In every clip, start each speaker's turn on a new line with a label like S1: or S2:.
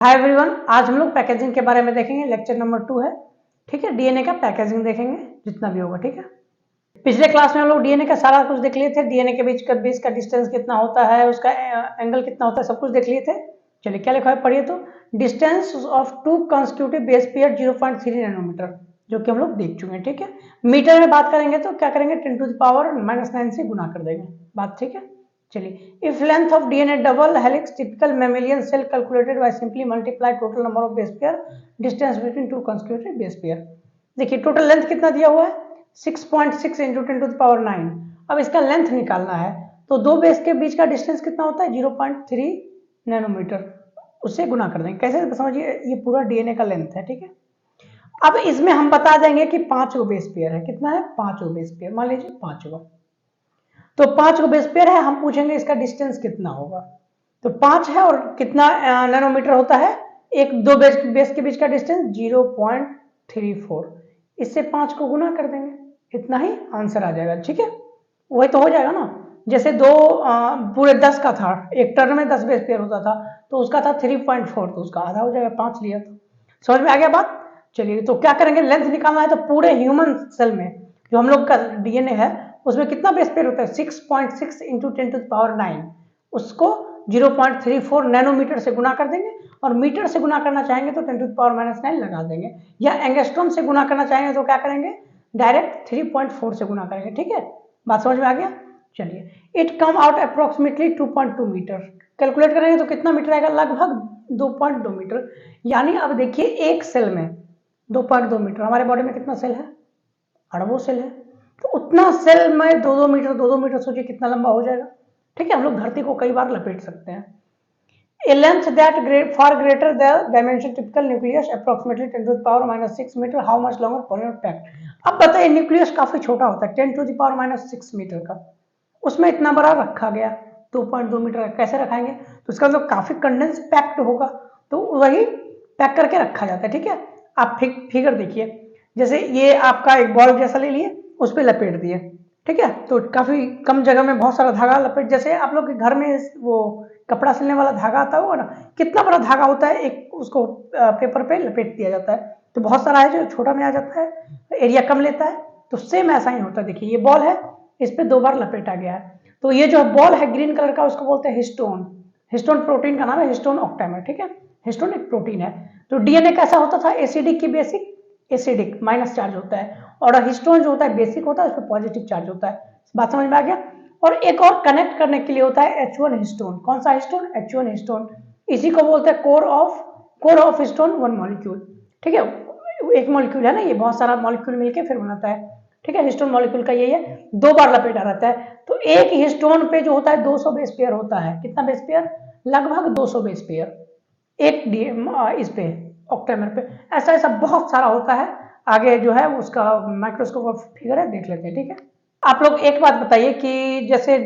S1: Hi everyone, आज हम लोग पैकेजिंग के बारे में देखेंगे। लेक्चर नंबर 2 है। ठीक है, डीएनए का पैकेजिंग देखेंगे जितना भी होगा। ठीक है, पिछले क्लास में हम लोग डीएनए का सारा कुछ देख लिए थे। डीएनए के बीच का डिस्टेंस कितना होता है, उसका एंगल कितना होता है, सब कुछ देख लिए थे। चलिए क्या लिखा है पढ़िए। तो distance of two consecutive base pair 0.3 nanometer, जो कि हम लोग देख चुके हैं। ठीक है, मीटर में बात करेंगे तो क्या करेंगे, 10⁻⁻9 से गुना कर देंगे बात। ठीक है, चलिए, if length of DNA double helix typical mammalian cell calculated by simply multiply total number of base pair distance between two consecutive base pair. देखिए टोटल लेंथ कितना दिया हुआ है, 6.6 इंटू 10⁻9। अब इसका लेंथ निकालना है तो दो बेस के बीच का डिस्टेंस कितना होता है, 0.3 नैनोमीटर। उससे गुना कर देंगे। कैसे समझिए, ये पूरा डीएनए का लेंथ है। ठीक है, अब इसमें हम बता देंगे कि 5 गो बेस पेयर है। कितना है, 5 गो बेस पेयर, मान लीजिए 5 गो। तो 5 गो बेस पेयर है, हम पूछेंगे इसका डिस्टेंस कितना होगा। तो 5 है और कितना नैनोमीटर होता है, एक दो बेस के बीच का डिस्टेंस 0.34। इससे 5 को गुना कर देंगे, इतना ही आंसर आ जाएगा। ठीक है, वही तो हो जाएगा ना। जैसे दो पूरे 10 का था, एक टर्न में 10 बेस पेयर होता था, तो उसका था 3.4, तो उसका आधा हो जाएगा, 5 लिया तो। समझ में आ गया बात। चलिए, तो क्या करेंगे, लेंथ निकालना है तो पूरे ह्यूमन सेल में जो हम लोग का डीएनए है उसमें कितना बेस पेयर होता है, 6.6 इंटू 10⁻9। उसको 0.34 नैनोमीटर से गुना कर देंगे, और मीटर से गुना करना चाहेंगे तो 10⁻⁻9 लगा देंगे, या एंगस्ट्रॉम से गुना करना चाहेंगे तो क्या करेंगे, डायरेक्ट 3.4 से गुना करेंगे। ठीक है, बात समझ में आ गया। चलिए, it come out approximately 2.2 meter. Calculate करेंगे तो कितना मीटर आएगा, लगभग 2.2 मीटर। यानी अब देखिए एक सेल में 2.2 मीटर, हमारे बॉडी में कितना सेल है, अरबों सेल है, तो उतना सेल में 2-2 मीटर सोचिए कितना लंबा हो जाएगा। ठीक है, हम लोग धरती को कई बार लपेट सकते हैं। A length that far greater the dimension typical nucleus approximately 10⁻⁻6 meter, how much longer polymer packed। अब बताइए, न्यूक्लियस काफी छोटा होता है, 10⁻⁻6 मीटर का, उसमें इतना बड़ा रखा गया 2.2 मीटर का। कैसे रखाएंगे, तो इसका मतलब काफी कंडेंस पैक्ड होगा, तो वही पैक करके रखा जाता है। ठीक है, आप फिगर देखिए, जैसे ये आपका एक बॉल जैसा ले लिए, उस पर लपेट दिए। ठीक है, तो काफी कम जगह में बहुत सारा धागा लपेट, जैसे आप लोग के घर में वो कपड़ा सिलने वाला धागा आता होगा ना, कितना बड़ा धागा होता है, एक उसको पेपर पे लपेट दिया जाता है, तो बहुत सारा है जो छोटा में आ जाता है, एरिया कम लेता है। तो सेम ऐसा ही होता है। देखिए ये बॉल है, इस पे 2 बार लपेटा गया है, तो ये जो बॉल है ग्रीन कलर का, उसको बोलते हैं हिस्टोन। हिस्टोन प्रोटीन का नाम है, हिस्टोन ऑक्टेमर। ठीक है, हिस्टोन एक प्रोटीन है। तो डीएनए कैसा होता था, एसिडिक की बेसिक, एसिडिक माइनस चार्ज होता है, और हिस्टोन जो होता है बेसिक होता है, उस पर पॉजिटिव चार्ज होता है। बात समझ में आ गया। और एक और कनेक्ट करने के लिए होता है H1 हिस्टोन। कौन सा हिस्टोन, H1 हिस्टोन। इसी को बोलते हैं कोर ऑफ हिस्टोन 1 मॉलिक्यूल। ठीक है, एक मॉलिक्यूल है ना, ये बहुत सारा मॉलिक्यूल मिलके फिर बनाता है। ठीक है, हिस्टोन मॉलिक्यूल का यही है, 2 बार लपेटा रहता है। तो एक हिस्टोन पे जो होता है 200 बेस पेयर होता है। कितना बेस पेयर, लगभग 200 बेस पेयर एक इस पे ऑक्टेमर पे। ऐसा ऐसा बहुत सारा होता है, आगे जो है उसका माइक्रोस्कोप फिगर है, देख लेते हैं। ठीक है, आप लोग एक बात बताइए कि जैसे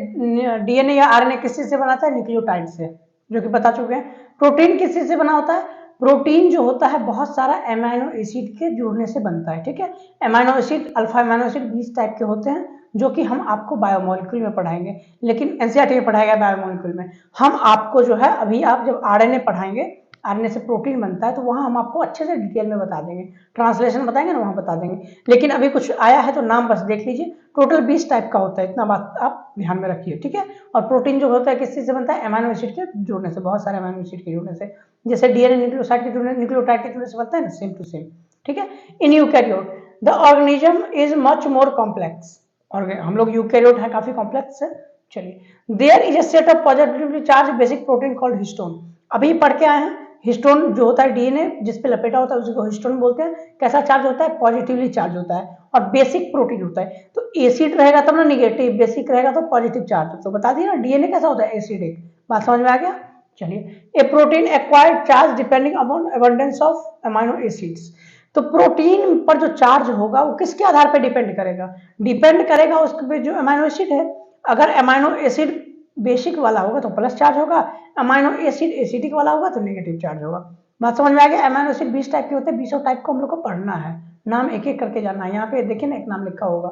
S1: डीएनए या आरएनए किस चीज से बनाता है, न्यूक्लियोटाइड से, जो कि बता चुके हैं। प्रोटीन किस चीज से बना होता है, प्रोटीन जो होता है बहुत सारा एमाइनो एसिड के जुड़ने से बनता है। ठीक है, amino acid, alpha amino acid 20 type के होते हैं, जो कि हम आपको बायोमोलिक्यूल में पढ़ाएंगे, लेकिन एनसीईआरटी में पढ़ाया गया बायोमोलिक्यूल में। हम आपको जो है अभी आप जब आरएनए पढ़ाएंगे, आरएनए से प्रोटीन बनता है, तो वहां हम आपको अच्छे से डिटेल में बता देंगे, ट्रांसलेशन बताएंगे ना, वहां बता देंगे। लेकिन अभी कुछ आया है तो नाम बस देख लीजिए। टोटल 20 टाइप का होता है, इतना बात आप ध्यान में रखिए। ठीक है, और प्रोटीन जो होता है किस चीज से बनता है, एमाइनो एसिड के जुड़ने से, बहुत सारे एमाइनो एसिड के जुड़ने से। जैसे डीएनए न्यूक्लियोसाइड के जुड़ने, न्यूक्लियोटाइड के जुड़ने से बनता है ना, सेम टू सेम। ठीक है, in eukaryote the organism is much more complex. और हम लोग यूकैरियोट है, काफी कॉम्प्लेक्स है। चलिए, there is a set of positively charge basic protein called histone. अभी पढ़ के आए हैं, हिस्टोन जो होता है डीएनए जिस पे लपेटा होता है उसी को हिस्टोन बोलते हैं। कैसा चार्ज होता है, पॉजिटिवली चार्ज होता है, और बेसिक प्रोटीन होता है। तो एसिड रहेगा तब ना निगेटिव, बेसिक रहेगा तो पॉजिटिव चार्ज। तो बता दिया ना, डीएनए कैसा होता है, एसिडिक। बात समझ में आ गया। चलिए, a protein acquired charge depending upon abundance of amino acids. तो प्रोटीन पर जो चार्ज होगा वो किसके आधार पर डिपेंड करेगा, डिपेंड करेगा उसके जो अमाइनो एसिड है। अगर अमाइनो एसिड बेसिक वाला होगा तो प्लस चार्ज होगा, अमाइनो एसिड एसिडिक वाला होगा तो नेगेटिव चार्ज होगा। बात समझ में आ गया। अमाइनो एसिड 20 टाइप के होते हैं, 20 टाइप को हम लोग को पढ़ना है, नाम एक एक करके जानना है। यहाँ पे देखिए ना, एक नाम लिखा होगा,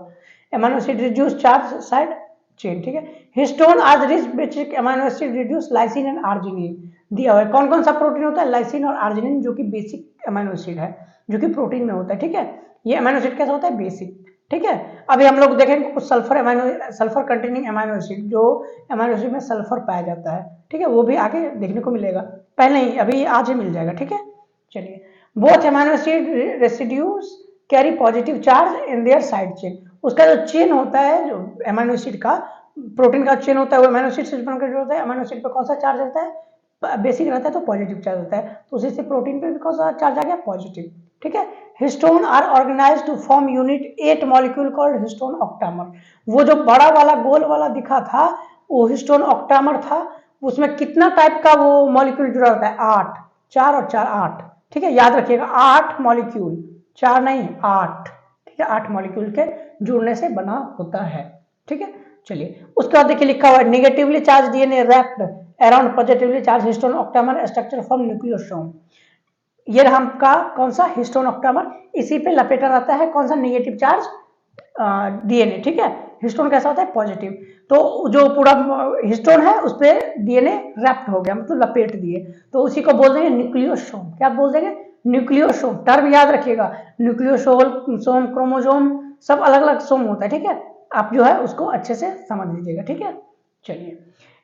S1: amino acid reduce charge side, chain, ठीक है। हिस्टोन आज rich basic amino acid reduce lysine and arginine दिया हुआ है। कौन कौन सा प्रोटीन होता है? लाइसिन और आर्जिनिन, जो कि बेसिक अमीनो एसिड है, जो कि प्रोटीन में होता है, ठीक है। ये अमीनो एसिड कैसा होता है? बेसिक, ठीक है। अभी हम लोग देखेंगे कुछ सल्फर कंटेनिंग अमीनो एसिड, जो अमीनो एसिड में सल्फर पाया जाता है, ठीक है, वो भी आगे देखने को मिलेगा, पहले ही अभी आज ही मिल जाएगा, ठीक है। चलिए, both amino acid residues carry positive charge in their side chain. उसका जो चेन होता है, जो अमीनो एसिड का प्रोटीन का चेन होता है, वो अमीनो एसिड से बनकर जो होता है, अमीनो एसिड पे कौन सा चार्ज रहता है? बेसिक रहता है तो पॉजिटिव चार्ज होता है, तो उसी से प्रोटीन पे भी कौन सा चार्ज आ गया? पॉजिटिव, ठीक है। Histone are organized to form unit 8 molecule called histone octamer. वो जो बड़ा वाला गोल वाला दिखा था, वो हिस्टोन ऑक्टामर था। उसमें कितना टाइप का वो मॉलिक्यूल जुड़ा होता है? 8, 4 और 4 8, ठीक है, याद रखिएगा 8 मॉलिक्यूल, 4 नहीं 8, ठीक है, 8 मॉलिक्यूल के जुड़ने से बना होता है, ठीक है। चलिए, उसके बाद देखिए लिखा हुआ है negatively charge DNA wrapped around positively charge histone octamer structure from nucleosome. ये हमका कौन सा? Histone octamer. इसी पे लपेटा रहता है कौन सा? नेगेटिव चार्ज डीएनए, ठीक है। हिस्टोन कैसा होता है? पॉजिटिव। तो जो पूरा हिस्टोन है उस पर डीएनए रैप्ट हो गया, मतलब लपेट दिए, तो उसी को बोल देंगे न्यूक्लियोसोम। क्या बोल देंगे? न्यूक्लियोसोम। टर्म याद रखिएगा, न्यूक्लियोसोम, सोम, क्रोमोसोम, सब अलग अलग सोम होता है, ठीक है। आप जो है उसको अच्छे से समझ लीजिएगा, ठीक है। चलिए,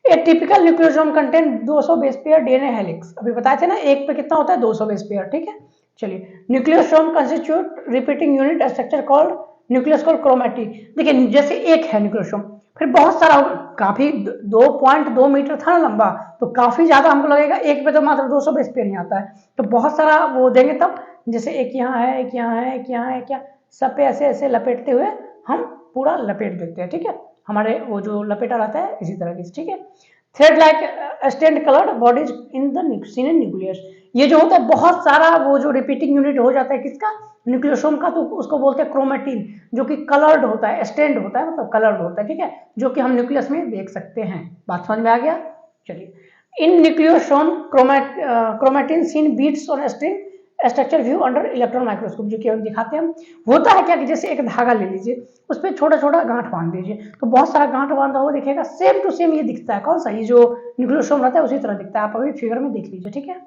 S1: ए typical nucleosome contain 200 base pair DNA helix. अभी बताए थे ना, एक पे कितना होता है? 200 बेस पेयर, ठीक है। चलिए, nucleosome constitute repeating unit structure called nucleus called chromatin. देखिए, जैसे एक है न्यूक्लियोसोम, फिर बहुत सारा, काफी 2.2 मीटर था ना लंबा, तो काफी ज्यादा हमको लगेगा, एक पे तो मात्र 200 बेस पेयर ही आता है, तो बहुत सारा वो देंगे तब, जैसे एक यहाँ है, एक यहाँ है, एक यहाँ है, क्या सब पे ऐसे ऐसे लपेटते हुए हम पूरा लपेट देते हैं, ठीक है। हमारे वो जो लपेटा रहता है इसी तरह की, ठीक है। Thread like stand coloured bodies in the nucleus. ये जो होता है बहुत सारा, वो जो रिपीटिंग यूनिट हो जाता है किसका? न्यूक्लियोसोम का, तो उसको बोलते हैं क्रोमैटिन, जो कि कलर्ड होता है, स्टैंड होता है, मतलब कलर्ड होता है, ठीक है, जो कि हम न्यूक्लियस में देख सकते हैं। बात समझ में आ गया? चलिए, in nucleosome chromatin seen beads on string structure view under electron microscope, जो कि हम दिखाते हैं। होता है क्या कि जैसे एक धागा ले लीजिए, उस पर छोटा छोटा गांठ बांध दीजिए, तो बहुत सारा गांठ बांधा हुआ दिखेगा, सेम टू सेम ये दिखता है। कौन सा? ये जो न्यूक्लियोसोम रहता है उसी तरह दिखता है। आप अभी फिगर में देख लीजिए, ठीक है।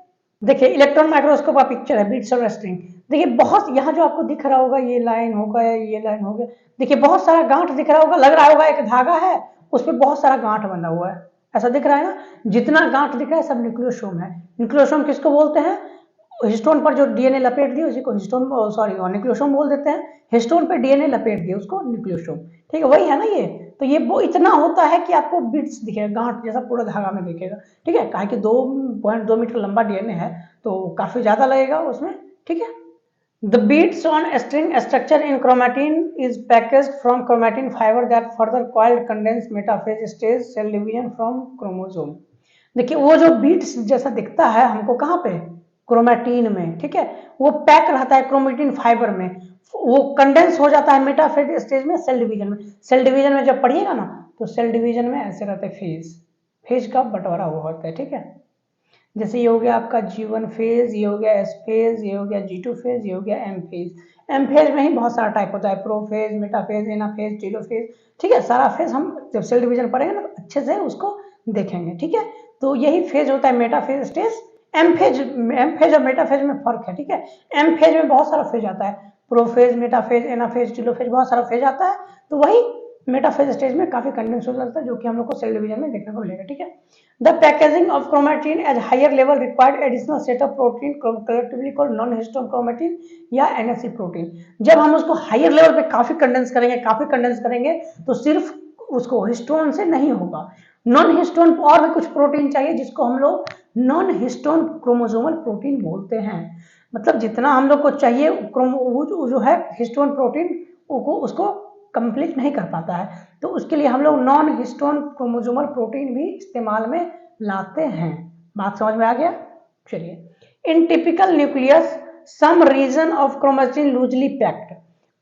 S1: देखिए, इलेक्ट्रॉन माइक्रोस्कोप का पिक्चर है, बीट्स और स्ट्रिंग। देखिए, बहुत यहाँ जो आपको दिख रहा होगा, ये लाइन होगा, ये लाइन होगा, देखिए बहुत सारा गांठ दिख रहा होगा, लग रहा होगा एक धागा है, उस पर बहुत सारा गांठ बंधा हुआ है, ऐसा दिख रहा है ना। जितना गांठ दिख रहा है सब न्यूक्लियोसोम है। न्यूक्लियोसोम किसको बोलते हैं? हिस्टोन पर जो डीएनए लपेट दिए उसी को हिस्टोन, सॉरी न्यूक्लियोसोम बोल देते हैं। हिस्टोन पे डीएनए लपेट दिए उसको न्यूक्लियोसोम, ठीक है, वही है ना ये। तो ये वो इतना होता है कि आपको बिट्स दिखेगा, गांठ जैसा पूरा धागा में दिखेगा, ठीक है। कहा कि 2.2 मीटर लंबा डीएनए है, तो काफी ज्यादा लगेगा उसमें, ठीक है। The beads on string structure in chromatin is packaged from chromatin fiber that further coiled condensed metaphase stage cell division from chromosome। देखिए, वो जो बीट्स जैसा दिखता है हमको कहाँ पे? क्रोमैटिन में, ठीक है। वो पैक रहता है क्रोमेटिन फाइबर में, वो कंडेंस हो जाता है मेटाफेज स्टेज में, सेल डिवीजन में। सेल डिवीजन में जब पढ़िएगा ना, तो सेल डिवीजन में ऐसे रहता है फेज, फेज का बंटवारा हुआ होता है, ठीक है। जैसे ये हो गया आपका G1 फेज, ये हो गया S फेज, ये हो गया G2 फेज, ये हो गया M फेज। M फेज में ही बहुत सारा टाइप होता है, प्रो फेज, मेटा फेज, एना फेज, टीलो फेज, ठीक है। सारा फेज हम जब सेल डिवीजन पढ़ेंगे ना तो अच्छे से उसको देखेंगे, ठीक है। तो यही फेज होता है metaphase stage. M phase और मेटा फेज में फर्क है, ठीक है। एम फेज में बहुत सारा फेज आता है, प्रो फेज, मेटा फेज, एना फेज, टीलो फेज, बहुत सारा फेज आता है। तो वही मेटाफेज स्टेज में काफी कंडेंस हो जाता है, जो कि हम लोग को सेल डिवीजन में देखने को मिलेगा, ठीक है। The packaging of chromatin as higher level required additional set of protein collectively called non histone chromatin या एनएससी प्रोटीन। जब हम उसको हायर लेवल पे काफी कंडेंस करेंगे तो सिर्फ उसको हिस्टोन से नहीं होगा, नॉन हिस्टोन और भी कुछ प्रोटीन चाहिए, जिसको हम लोग नॉन हिस्टोन क्रोमोसोमल प्रोटीन बोलते हैं। मतलब जितना हम लोग को चाहिए जो है हिस्टोन प्रोटीन, उसको कंप्लीट नहीं कर पाता है, तो उसके लिए हम लोग नॉन हिस्टोन क्रोमोसोमल प्रोटीन भी इस्तेमाल में लाते हैं। बात समझ में आ गया? चलिए, in typical nucleus some region of chromatin loosely packed.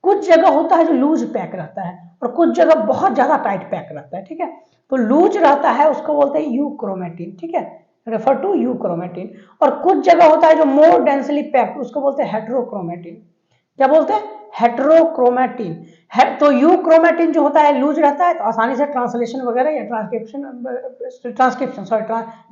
S1: कुछ जगह होता है जो लूज पैक रहता है, और कुछ जगह बहुत ज्यादा टाइट पैक रहता है, ठीक है। तो लूज रहता है उसको बोलते हैं यू क्रोमेटिन, ठीक है, रेफर टू यू क्रोमेटिन। और कुछ जगह होता है जो मोर डेंसली पैक्ड, उसको बोलते हैं हेट्रोक्रोमेटिन। क्या बोलते हैं, हेट्रोक्रोमेटिन है। तो यूक्रोमेटिन जो होता है लूज रहता है, तो आसानी से ट्रांसलेशन वगैरह या ट्रांसक्रिप्शन सॉरी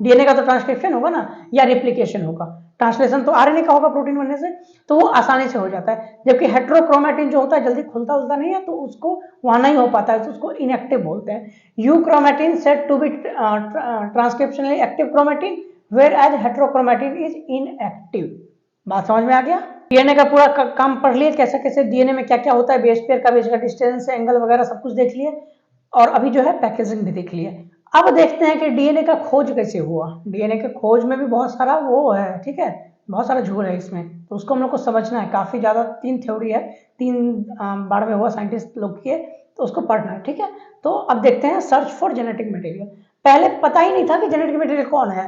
S1: डीएनए का तो ट्रांसक्रिप्शन होगा ना, या रिप्लिकेशन होगा, ट्रांसलेशन तो आरएनए का होगा प्रोटीन बनने से, तो वो आसानी से हो जाता है। जबकि हेट्रोक्रोमेटिन जो होता है जल्दी खुलता उलता नहीं है, तो उसको वहां नहीं हो पाता है, तो उसको इनएक्टिव बोलते हैं। Euchromatin said to be transcriptionally active chromatin, whereas heterochromatin is inactive. बात समझ में आ गया। डीएनए का पूरा काम पढ़ लिए, कैसे कैसे डीएनए में क्या क्या होता है, बेस पेयर का बीच का डिस्टेंस, एंगल वगैरह सब कुछ देख लिए, और अभी जो है पैकेजिंग भी देख लिए। अब देखते हैं कि डीएनए का खोज कैसे हुआ। डीएनए के खोज में भी बहुत सारा वो है, ठीक है, बहुत सारा झूल है इसमें, तो उसको हम लोग को समझना है। काफी ज्यादा 3 थ्योरी है, 3 बार में हुआ साइंटिस्ट लोग किए, तो उसको पढ़ना है, ठीक है। तो अब देखते हैं सर्च फॉर जेनेटिक मटेरियल। पहले पता ही नहीं था कि जेनेटिक मटेरियल कौन है,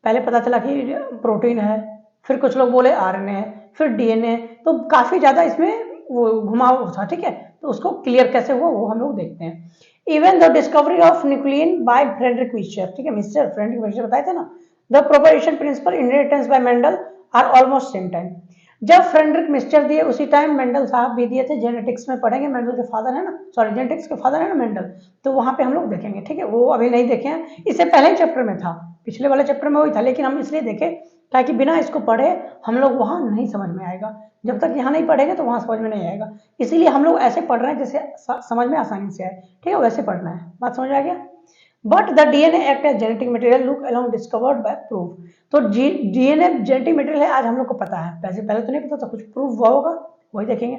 S1: पहले पता चला कि प्रोटीन है, फिर कुछ लोग बोले आरएनए है, फिर डीएनए, तो काफी ज्यादा इसमें वो घुमाव था, ठीक है। तो उसको क्लियर कैसे हुआ वो हम लोग देखते हैं। Even the discovery of nuclein by Friedrich Miescher, ठीक है, मिस्टर फ्रेडरिक मिस्चर बताए थे ना, the propagation principle, inheritance by Mendel are almost same time. जब फ्रेडरिक मिस्चर दिए उसी टाइम मेंडल साहब भी दिए थे। जेनेटिक्स में पढ़ेंगे, मेंडल के फादर है ना, सॉरी जेनेटिक्स के फादर है ना मेंडल, तो वहां पे हम लोग देखेंगे, ठीक है। वो अभी नहीं देखे हैं, इससे पहले ही चैप्टर में था, पिछले वाले चैप्टर में वही था, लेकिन हम इसलिए देखे ताकि बिना इसको पढ़े हम लोग वहां नहीं समझ में आएगा। जब तक यहाँ नहीं पढ़ेंगे तो वहां समझ में नहीं आएगा, इसीलिए हम लोग ऐसे पढ़ रहे हैं जैसे समझ में आसानी से आए, ठीक है, वैसे पढ़ना है। बात समझ आ गया। But the DNA act as genetic material look along discovered by proof. तो डीएनए जेनेटिक मटेरियल है, आज हम लोग को पता है, पहले पहले तो नहीं पता था, कुछ प्रूफ हुआ होगा, वही देखेंगे।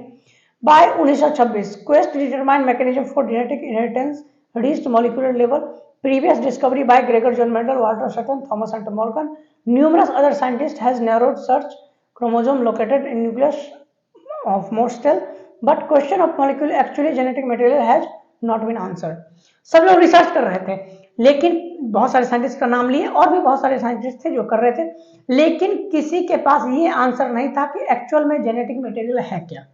S1: By 1926 quest determine mechanism for genetic inheritance reached molecular level. Previous discovery by Gregor John Mendel, Walter Sutton, Thomas Hunt Morgan, numerous other scientists has narrowed search chromosome located in nucleus of most cell, but question of molecule actually genetic material has not been answered. सब लोग research कर रहे थे, लेकिन बहुत सारे scientist का नाम लिए, और भी बहुत सारे साइंटिस्ट थे जो कर रहे थे, लेकिन किसी के पास ये आंसर नहीं था कि एक्चुअल में जेनेटिक मटेरियल है क्या।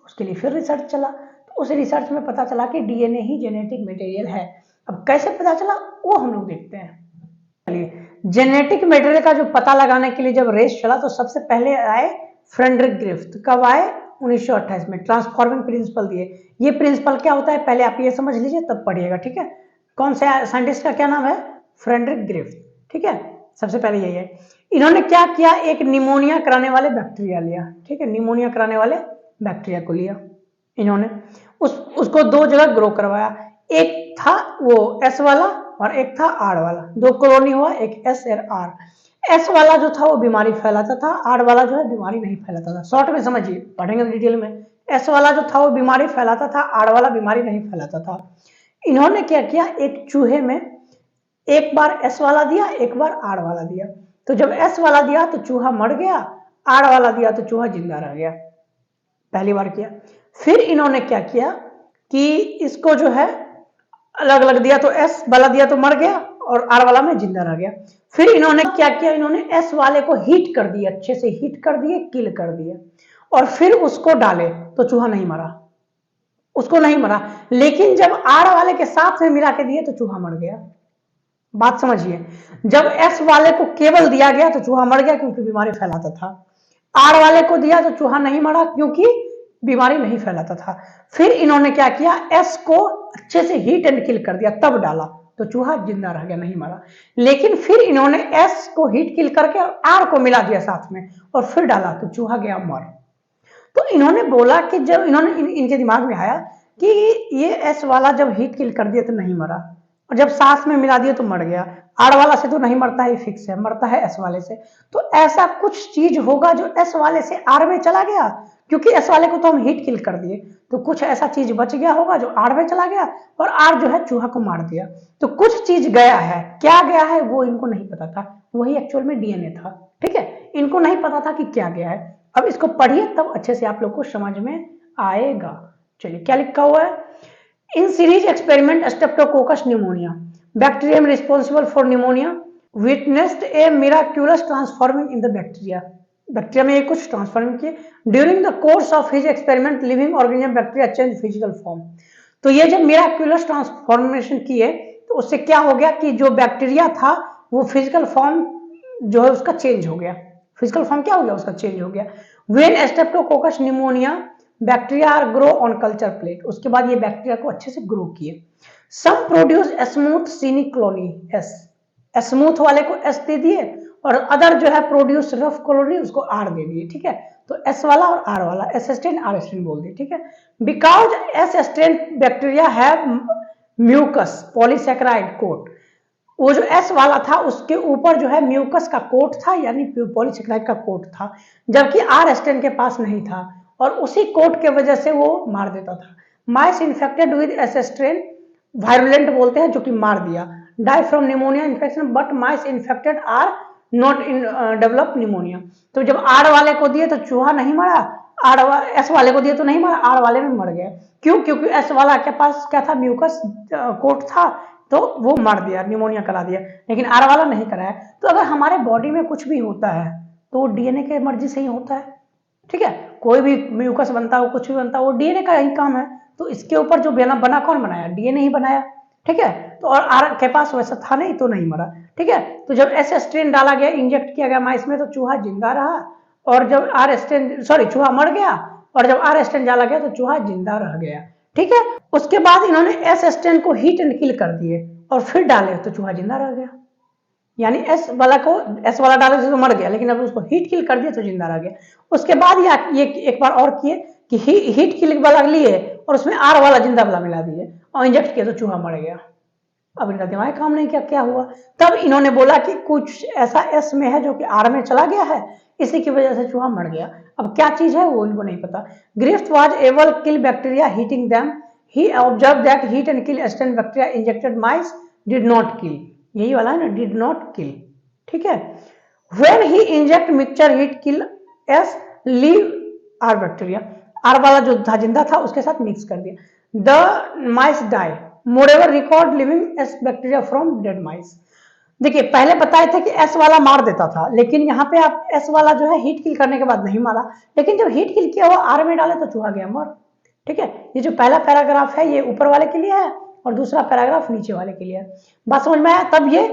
S1: उसके लिए फिर रिसर्च चला, तो उस रिसर्च में पता चला कि डीएनए ही जेनेटिक मटेरियल है। अब कैसे पता चला वो हम लोग देखते हैं। चलिए, जेनेटिक मटेरियल का जो पता लगाने के लिए जब रेस चला, तो सबसे पहले आए फ्रेडरिक ग्रिफ्थ। कब आए? 1928 में। ट्रांसफॉर्मिंग प्रिंसिपल दिए। ये प्रिंसिपल क्या होता है पहले आप ये समझ लीजिए, तब पढ़िएगा, ठीक है। कौन से साइंटिस्ट का क्या नाम है? फ्रेडरिक ग्रिफ्थ, ठीक है। सबसे पहले यही है। इन्होंने क्या किया, एक निमोनिया कराने वाले बैक्टीरिया लिया, ठीक है, निमोनिया कराने वाले बैक्टीरिया को लिया इन्होंने, उसको 2 जगह ग्रो करवाया। एक था वो एस वाला और एक था आर वाला, 2 कॉलोनी हुआ, एक एस और आर। एस वाला जो था वो बीमारी फैलाता था, आर वाला जो है बीमारी नहीं फैलाता था। शॉर्ट में समझिए, पढ़ेंगे डिटेल में। एस वाला जो था वो बीमारी फैलाता था, आर वाला बीमारी नहीं फैलाता था। इन्होंने क्या किया, एक चूहे में एक बार एस वाला दिया, एक बार आर वाला दिया। तो जब एस वाला दिया तो चूहा मर गया, आर वाला दिया तो चूहा जिंदा रह गया। पहली बार किया। फिर इन्होंने क्या किया कि इसको जो है अलग अलग दिया, तो एस वाला दिया तो मर गया और आर वाला में जिंदा रह गया। फिर इन्होंने क्या किया, इन्होंने एस वाले को हीट कर दिया, अच्छे से हीट कर दिए, किल कर दिए, और फिर उसको डाले तो चूहा नहीं मरा, उसको नहीं मरा। लेकिन जब आर वाले के साथ में मिला के दिए तो चूहा मर गया। बात समझिए, जब एस वाले को केवल दिया गया तो चूहा मर गया क्योंकि बीमारी फैलाता था। आर वाले को दिया तो चूहा नहीं मरा क्योंकि बीमारी नहीं फैलाता था। फिर इन्होंने क्या किया, एस को अच्छे से हीट एंड किल कर दिया, तब डाला तो चूहा जिंदा रह गया, नहीं मरा। लेकिन फिर इन्होंने एस को हीट किल करके आर को मिला दिया साथ में और फिर डाला तो चूहा गया मर। तो इन्होंने बोला कि जब इन्होंने इनके दिमाग में आया कि ये एस वाला जब हीट किल कर दिया तो नहीं मरा, और जब साथ में मिला दिया तो मर गया। आर वाला से तो नहीं मरता है, फिक्स है, मरता है एस वाले से। तो ऐसा कुछ चीज होगा जो एस वाले से आर में चला गया, क्योंकि एस वाले को तो हम हीट किल कर दिए, तो कुछ ऐसा चीज बच गया होगा जो आर में चला गया और आर जो है चूहा को मार दिया। तो कुछ चीज गया है, क्या गया है वो इनको नहीं पता था, वही एक्चुअल में डीएनए था, ठीक है। इनको नहीं पता था कि क्या गया है। अब इसको पढ़िए तब अच्छे से आप लोग को समझ में आएगा। चलिए, क्या लिखा हुआ है, in series experiment Streptococcus pneumoniae bacterium responsible for pneumonia witnessed a miraculous transforming in the bacteria. Bacteria में ये कुछ ट्रांसफॉर्मिंग किए। During the course of his experiment living organism bacteria change physical form. तो ये जब मिराक्यूलस ट्रांसफॉर्मेशन किए तो उससे क्या हो गया कि जो बैक्टीरिया था वो फिजिकल फॉर्म जो है उसका चेंज हो गया। फिजिकल फॉर्म क्या हो गया, उसका चेंज हो गया। When streptococcus pneumonia bacteria are grow on culture plate, उसके बाद ये बैक्टीरिया को अच्छे से ग्रो किए। Some produce smooth shiny colony, S, smooth वाले को एस दे दिए और अदर जो है प्रोड्यूस रफ कॉलोनी उसको आर दे दिए, ठीक है। तो एस वाला और आर वाला, एस स्ट्रेन आर स्ट्रेन बोल दिए, ठीक है। Because S strain bacteria have mucus polysaccharide coat, वो जो एस वाला था उसके ऊपर जो है म्यूकस का कोट था, यानी पॉलीसेकेराइड का कोट था, जबकि आर स्ट्रेन के पास नहीं था, और उसी कोट के वजह से वो मार देता था। Mice infected with S strain virulent बोलते हैं, जो कि मार दिया। Die from pneumonia infection but mice infected are not in develop pneumonia. तो जब आर वाले को दिए तो चूहा नहीं मरा, एस वाले को दिए तो नहीं मरा, आर वाले में मर गया। क्यों? क्योंकि एस वाला के पास क्या था, म्यूकस कोट था, तो वो मार दिया, निमोनिया करा दिया, लेकिन आर वाला नहीं कराया। तो अगर हमारे बॉडी में कुछ भी होता है तो डीएनए के मर्जी से ही होता है, ठीक है। कोई भी म्यूकस बनता हो, कुछ भी बनता हो, वो डीएनए का ही काम है। तो इसके ऊपर जो बना कौन बनाया? डीएनए ही बनाया, ठीक है। तो और आर के पास वैसा था नहीं तो नहीं मरा, ठीक है। तो जब एस स्ट्रेन डाला गया, इंजेक्ट किया गया माइस में, तो चूहा जिंदा रहा, और जब आर स्ट्रेन चूहा मर गया, और जब आर स्ट्रेन डाला गया तो चूहा जिंदा रह गया, ठीक है। उसके बाद इन्होंने एस स्ट्रेन को हीट एंड किल कर दिए और फिर डाले तो चूहा जिंदा रह गया। यानी एस वाला डाले तो मर गया, लेकिन अब उसको हीट किल कर दिया तो जिंदा रह गया। उसके बाद ये एक बार और किए कि हीट किल वाला लिए और उसमें आर वाला जिंदा वाला मिला दिए और इंजेक्ट किया तो चूहा मर गया। अब इनका दिमाग काम नहीं किया, क्या हुआ? तब इन्होंने बोला कि कुछ ऐसा एस में है जो कि आर में चला गया है, इसी की वजह से चूहा मर गया। अब क्या चीज है वो इनको नहीं पता। Griffith was able kill bacteria heating them, he observe that heat and kill strain bacteria injected mice did not kill, यही वाला है ना, डिड नॉट किल, ठीक है। When he inject mixture heat kill S live R bacteria, R वाला जो था जिंदा था उसके साथ मिक्स कर दिया। The mice die, moreover record living S bacteria from dead mice. देखिए पहले बताए थे कि एस वाला मार देता था, लेकिन यहाँ पे आप एस वाला जो है हीट किल करने के बाद नहीं मारा, लेकिन जब हीट किल किया हुआ आर में डाले तो चूहा गया मर, ठीक है। ये जो पहला पैराग्राफ है ये ऊपर वाले के लिए है और दूसरा पैराग्राफ नीचे वाले के लिए है। बात समझ में आया? तब ये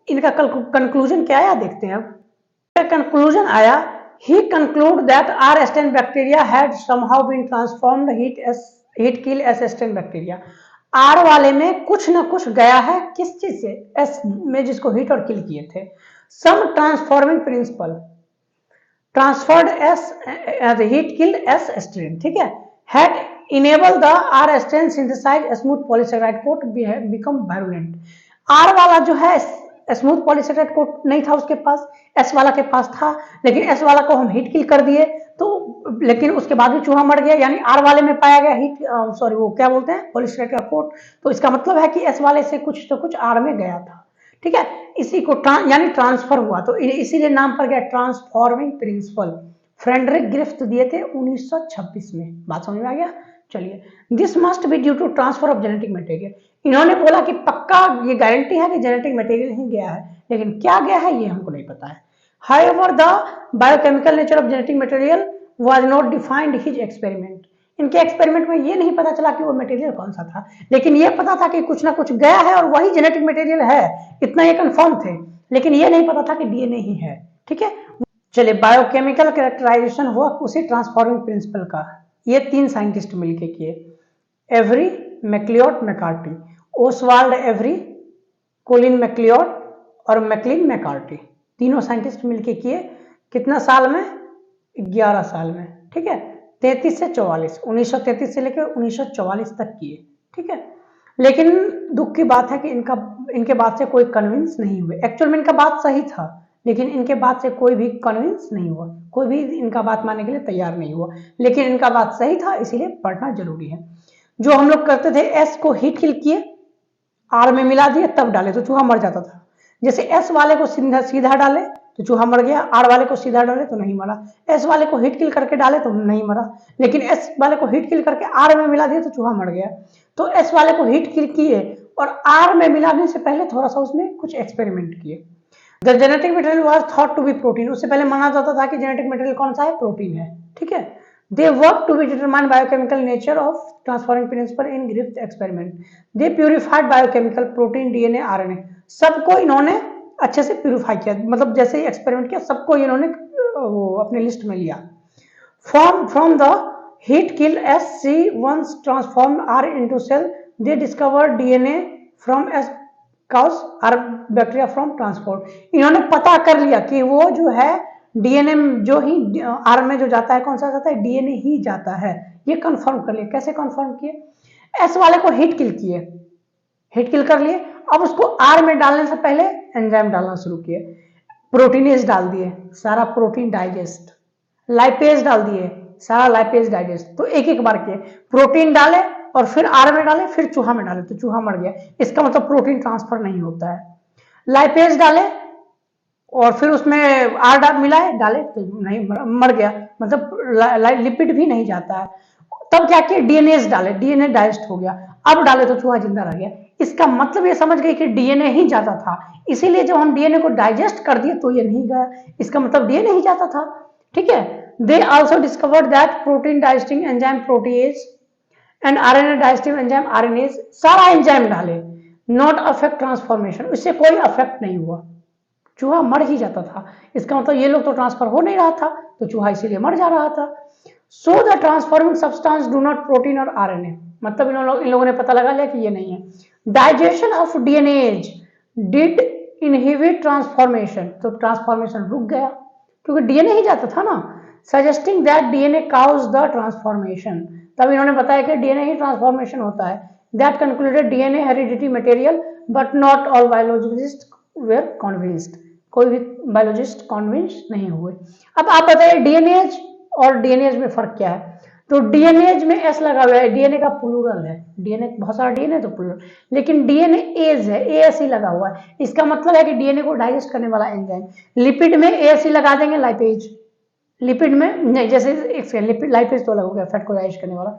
S1: इनका कंक्लूजन क्या आया देखते हैं। अब कंक्लूजन आया, he conclude that R. Stain bacteria had somehow been transformed heat kill S. Stain bacteria। R वाले में कुछ ना कुछ गया है, किस चीज से? S में जिसको हीट और किल किए थे। Some transforming principle transferred S heat kill S strain, ठीक है, had enabled the R strain synthesize smooth polysaccharide coat become virulent। R वाला जो है स्मूथ पॉलीसेकेराइड कोट नहीं था उसके पास, एस वाला के पास था, लेकिन एस वाला को हम हीट किल कर दिए तो, लेकिन उसके बाद भी चूहा मर गया, यानी आर वाले में पाया गया वो क्या बोलते हैं, पॉलीसेकेराइड का कोट। तो इसका मतलब है कि एस वाले से कुछ तो कुछ आर में गया था, ठीक है। इसी को यानी ट्रांसफर हुआ, तो इसीलिए नाम पर गया ट्रांसफॉर्मिंग प्रिंसिपल। फ्रेडरिक ग्रिफ्थ दिए थे 1926 में। बात समझ में आ गया? चलिए, this must be due to transfer of genetic material. इन्होंने बोला कि पक्का ये गारंटी है कि जेनेटिक मटेरियल ही गया है, लेकिन क्या गया है ये हमको नहीं पता है। However the biochemical nature of genetic material was not defined his experiment. इनके एक्सपेरिमेंट में ये नहीं पता चला कि वो मटेरियल कौन सा था, लेकिन ये पता था कि कुछ ना कुछ गया है और वही जेनेटिक मटेरियल है, इतना ये कंफर्म थे, लेकिन ये नहीं पता था कि डीएनए ही है, ठीक है। चलिए, बायोकेमिकल कैरेक्टराइजेशन हुआ उसी ट्रांसफॉर्मिंग प्रिंसिपल का। ये 3 साइंटिस्ट मिलके किए, Avery, McLeod, McCarty. Oswald Avery, Colin McLeod और मैकलिन मैकार्टी, तीनों साइंटिस्ट मिलके किए। कितना साल में? 11 साल में, ठीक है। 33 से 44, 1933 से लेकर 1944 तक किए, ठीक है। लेकिन दुख की बात है कि इनके बाद से कोई कन्विंस नहीं हुए। एक्चुअल में इनका बात सही था, लेकिन इनके बाद से कोई भी कन्विंस नहीं हुआ, कोई भी इनका बात मानने के लिए तैयार नहीं हुआ, लेकिन इनका बात सही था, इसीलिए पढ़ना जरूरी है। जो हम लोग करते थे, एस को हीट किल किए, आर में मिला दिए, तब डाले तो चूहा मर जाता था। जैसे एस वाले को सीधा डाले तो चूहा मर गया, आर वाले को सीधा डाले तो नहीं मरा, एस वाले को हीट किल करके डाले तो नहीं मरा, लेकिन एस वाले को हीट किल करके आर में मिला दिया तो चूहा मर गया। तो एस वाले को हीट किल किए और आर में मिलाने से पहले थोड़ा सा उसमें कुछ एक्सपेरिमेंट किए। The genetic material was thought to be protein. उससे पहले माना जाता था कि जेनेटिक मटेरियल कौन सा है? प्रोटीन है, ठीक है। They worked to be determine biochemical nature of transforming principle in Griffith experiment. They purified biochemical protein, DNA, RNA। सबको इन्होंने अच्छे से प्यूरिफाई किया, मतलब जैसे ही एक्सपेरिमेंट किया सबको इन्होंने वो अपने लिस्ट में लिया। From the heat kill as C once transformed R into cell. They discovered DNA from as cause R bacteria from transport. इन्होंने पता कर लिया कि वो जो है डीएनए जो ही आर में जो जाता है, कौन सा जाता है, डीएनए ही जाता है। ये कंफर्म कर लिया। कैसे कंफर्म किए? एस वाले को हिट किल किए, हिट किल कर लिए। अब उसको आर में डालने से पहले एंजाइम डालना शुरू किए, प्रोटीनेज डाल दिए, सारा प्रोटीन डाइजेस्ट, लाइपेज डाल दिए, सारा लाइपेज डाइजेस्ट। तो एक एक बार किए, प्रोटीन डाले और फिर आर में डाले, फिर चूहा में डाले, तो चूहा मर गया। इसका मतलब प्रोटीन ट्रांसफर नहीं होता है। लाइपेज डाले और फिर उसमें आर मिलाए डाले तो नहीं, मर गया, मतलब लिपिड भी नहीं जाता है। तब क्या किया, डीएनए डाले, डीएनए डाइजेस्ट हो गया, अब डाले तो चूहा जिंदा रह गया। इसका मतलब ये समझ गए कि डीएनए ही जाता था, इसीलिए जब हम डीएनए को डाइजेस्ट कर दिए तो ये नहीं गया, इसका मतलब डीएनए ही जाता था। ठीक है। They also discovered that protein digesting enzyme protease and RNA digestive enzyme RNase, सारा एंजाइम डाले, नॉट अफेक्ट ट्रांसफॉर्मेशन, इससे कोई अफेक्ट नहीं हुआ, चूहा मर ही जाता था। इसका मतलब ये लोग तो ट्रांसफर हो नहीं रहा था, तो चूहा इसीलिए मर जा रहा था। So the transforming substance do not protein और आरएनए, मतलब इन लोगों ने पता लगा लिया कि ये नहीं है। Digestion of DNA did inhibit transformation, तो ट्रांसफॉर्मेशन रुक गया क्योंकि डीएनए ही जाता था ना। Suggesting that DNA cause the transformation, तब इन्होंने बताया कि डीएनए ही ट्रांसफॉर्मेशन होता है। That concluded DNA heredity material but not all biologist were convinced, कोई भी बायोलॉजिस्ट कन्विंस नहीं हुए। अब आप बताइए डीएनए और डीएनए में फर्क क्या है? तो डीएनए में एस लगा हुआ है, डीएनए का प्लूरल है, डीएनए बहुत सारा डीएनए तो प्लूरल, लेकिन डीएनए एज है, एएस ही लगा हुआ है। इसका मतलब है कि डीएनए को डाइजेस्ट करने वाला एंजाइम। लिपिड में एएस ही लगा देंगे, लाइपेज। लिपिड में नहीं, जैसे एक लिपिड लाइपेज तो अलग हो गया, फैट को डाइजेस्ट करने वाला।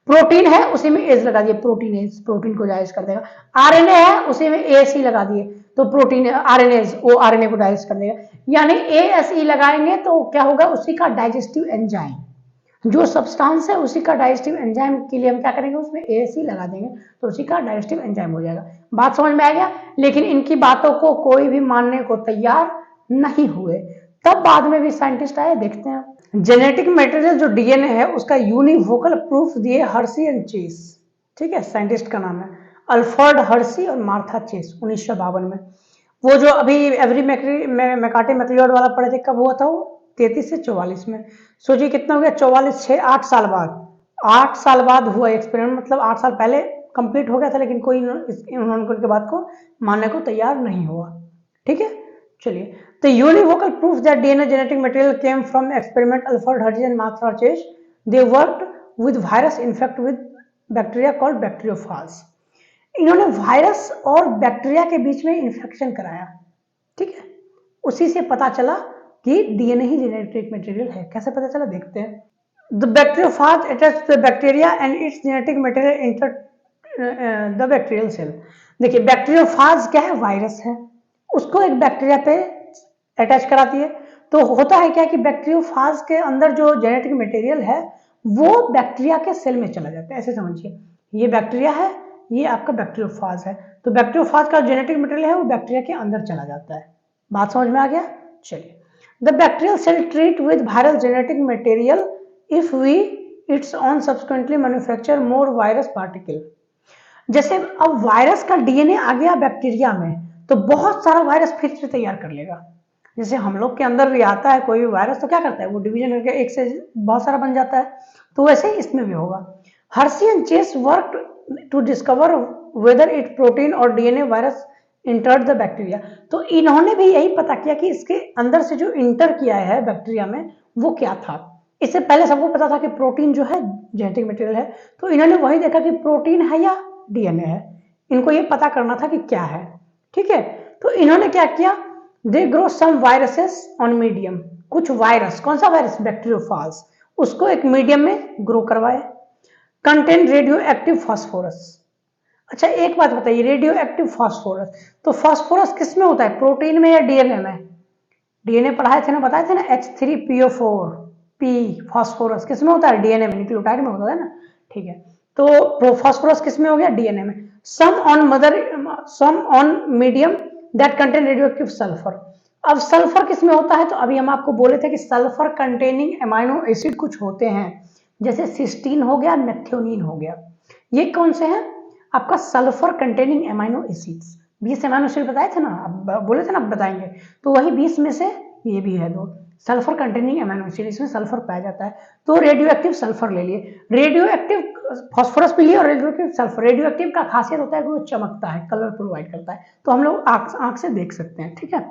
S1: प्रोटीन है उसी में एज लगा दिए, प्रोटीन एज, प्रोटीन को डाइजेस्ट कर देगा। आरएनए है उसी में एएस ही लगा दिए, तो प्रोटीन आरएनए वो आरएनए को डाइजेस्ट कर देगा। यानी एएसई लगाएंगे तो क्या होगा, उसी का डाइजेस्टिव एंजाइम, जो सब्सटेंस है उसी का डाइजेस्टिव एंजाइम के लिए हम क्या करेंगे, उसमें एएसई लगा देंगे तो उसी का डाइजेस्टिव एंजाइम हो जाएगा। बात समझ में आ गया? लेकिन इनकी बातों को कोई भी मानने को तैयार नहीं हुए। तब बाद में भी साइंटिस्ट आए, देखते हैं। जेनेटिक मटेरियल जो डीएनए है उसका यूनिवोकल प्रूफ दिए हर्सी एंड चेस। ठीक है, साइंटिस्ट का नाम है अल्फ्रेड हर्सी और मार्था चेस, 1952 में। वो जो अभी एवरी मैकार्टी मैक्लियोड वाला पढ़े थे, कब हुआ था वो? 33 से 44 में। सोचिए कितना हो गया, 44, 6, 8 साल बाद, 8 साल बाद हुआ एक्सपेरिमेंट, मतलब 8 साल पहले कंप्लीट हो गया था, लेकिन कोई उन्होंने उनके बात को मानने को तैयार नहीं हुआ। ठीक है, चलिए। तो unequivocal proof that DNA genetic material came from experiment Alfred Hershey and Martha Chase. They worked with virus infect with bacteria called bacteriophage. इन्होंने वायरस और बैक्टीरिया के बीच में इन्फेक्शन कराया। ठीक है, उसी से पता चला कि डीएनए ही जेनेटिक मटेरियल है। कैसे पता चला, देखते हैं। The bacteriophage attach to the bacteria and its genetic material enter the bacterial cell. देखिए बैक्टीरियोफाज क्या है, वायरस है, उसको एक बैक्टीरिया पे अटैच कराती है। तो होता है क्या कि बैक्टीरियोफाज के अंदर जो जेनेटिक मटेरियल है वो बैक्टीरिया के सेल में चला जाता है। ऐसे समझिए, ये बैक्टीरिया है, ये आपका बैक्टीरियोफाज है, तो बैक्टीरियोफाज का जेनेटिक मटेरियल है वो बैक्टीरिया के अंदर चला जाता है। बात समझ में आ गया? चलिए। The bacterial cell treat with viral genetic material if we its on subsequently manufacture more virus particle. जैसे अब वायरस का डीएनए आ गया बैक्टीरिया में, तो बहुत सारा वायरस फिर से तैयार कर लेगा। जैसे हम लोग के अंदर भी आता है कोई भी वायरस, तो क्या करता है, वो डिवीजन करके एक से बहुत सारा बन जाता है, तो वैसे ही इसमें भी होगा। Hershey and Chase work to discover whether it protein or DNA virus entered the bacteria. तो इन्होंने भी यही पता किया कि इसके अंदर से जो इंटर किया है बैक्टीरिया में वो क्या था। इससे पहले सबको पता था कि प्रोटीन जो है जेनेटिक मटेरियल है, तो इन्होंने वही देखा कि प्रोटीन है या डीएनए है, इनको ये पता करना था कि क्या है। ठीक है, तो इन्होंने क्या किया, they grow some viruses on medium. कुछ वायरस, कौन सा वायरस, बैक्टीरियोफाज, उसको एक मीडियम में ग्रो करवाए। Contain radio active phosphorus. अच्छा एक बात बताइए, रेडियो एक्टिव फास्फोरस, तो फास्फोरस किस में होता है, प्रोटीन में या डीएनए में? डीएनए पढ़ाए थे ना, बताए थे ना, H3PO4 पी फास्फोरस किस में होता है, डीएनए में, न्यूक्लियोटाइड में होता है ना। ठीक है, तो फास्फोरस किस में हो गया, डीएनए में। Some on medium that contain radioactive sulphur. अब सल्फर किस में होता है, तो अभी हम आपको बोले थे कि सल्फर कंटेनिंग एमाइनो एसिड कुछ होते हैं जैसे सिस्टीन हो गया, मेथियोनिन हो गया, ये कौन से हैं? आपका sulphur containing amino acids. 20 amino acid बताए थे ना, अब बोले थे ना बताएंगे, तो वही 20 में से ये भी है 2 सल्फर कंटेनिंग एमाइनो एसिड, इसमें सल्फर पाया जाता है। तो रेडियो एक्टिव सल्फर ले लिए, रेडियो एक्टिव फॉस्फोरस भी लिए और radio active sulphur. Radio active का खासियत होता है कि वो चमकता है, कलर प्रोवाइड करता है, तो हम लोग आंख से देख सकते हैं, ठीक है।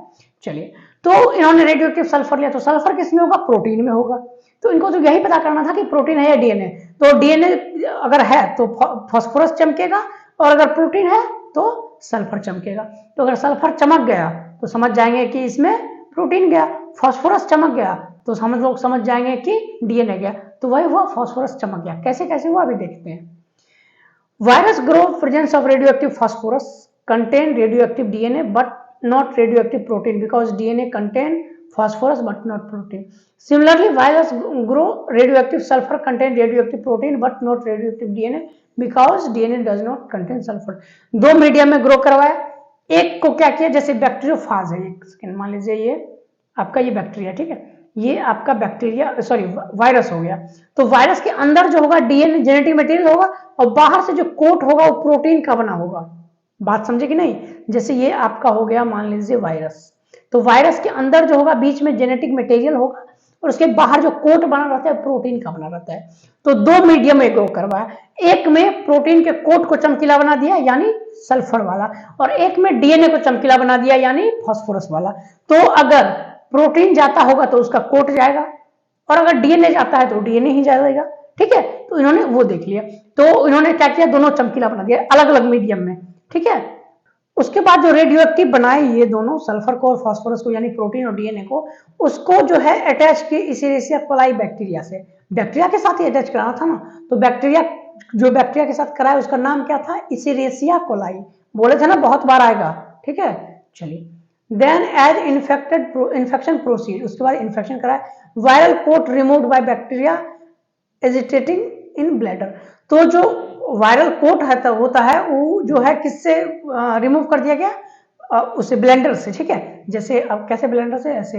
S1: चलिए, तो इन्होंने रेडियो एक्टिव सल्फर लिया, तो सल्फर किस में होगा? प्रोटीन में होगा। तो इनको तो यही पता करना था कि प्रोटीन है या डीएनए। तो डीएनए अगर है तो फास्फोरस चमकेगा, और अगर प्रोटीन है तो सल्फर चमकेगा। तो अगर सल्फर चमक गया तो समझ जाएंगे कि इसमें प्रोटीन गया, फास्फोरस चमक गया तो हम लोग समझ जाएंगे कि डीएनए गया। तो वही हुआ, फास्फोरस चमक गया। कैसे कैसे हुआ अभी देखते हैं। Virus grow presence of radioactive phosphorus contain radioactive DNA but not radioactive protein because DNA contain phosphorus but not protein. Similarly, virus grow radioactive sulfur contain radioactive protein but not radioactive DNA because DNA does not contain sulfur. 2 medium में grow करवाया, एक को क्या किया, जैसे bacteriophage है, एक second मान लीजिए ये आपका ये बैक्टीरिया, ठीक है, ये आपका बैक्टीरिया सॉरी वायरस हो गया। तो वायरस के अंदर जो होगा डीएनए जेनेटिक मटेरियल होगा, और बाहर से जो कोट होगा वो प्रोटीन का बना होगा। बात समझे कि नहीं? जैसे ये आपका हो गया मान लीजिए वायरस, तो वायरस के अंदर जो होगा बीच में जेनेटिक मटेरियल होगा, और उसके बाहर जो कोट बना रहता है प्रोटीन का बना रहता है। तो 2 मीडियम में ग्रो करवाया, एक में प्रोटीन के कोट को चमकीला बना दिया यानी सल्फर वाला, और एक में डीएनए को चमकीला बना दिया यानी फास्फोरस वाला। तो अगर प्रोटीन जाता होगा तो उसका कोट जाएगा, और अगर डीएनए जाता है तो डीएनए ही जाएगा, ठीक है। तो इन्होंने वो देख लिया, तो इन्होंने क्या किया, दोनों चमकीला बना दिया अलग अलग मीडियम में, ठीक है। उसके बाद जो रेडियो एक्टिव बनाए ये दोनों, सल्फर को और फास्फोरस को यानी प्रोटीन और डीएनए को, उसको जो है अटैच किए इसेरेसिया कोलाई बैक्टीरिया से। बैक्टीरिया के साथ ही अटैच कराना था ना, तो बैक्टीरिया जो बैक्टीरिया के साथ कराया उसका नाम क्या था? इसेरेसिया कोलाई। बोले थे ना बहुत बार आएगा, ठीक है। चलिए, देन एज इन्फेक्शन प्रोसीड, उसके बाद इन्फेक्शन कराया, viral coat removed by bacteria agitating in blender. तो जो वायरल कोट होता है वो जो है किससे रिमूव कर दिया गया? उसे ब्लेंडर से, ठीक है। जैसे अब कैसे ब्लेंडर से, ऐसे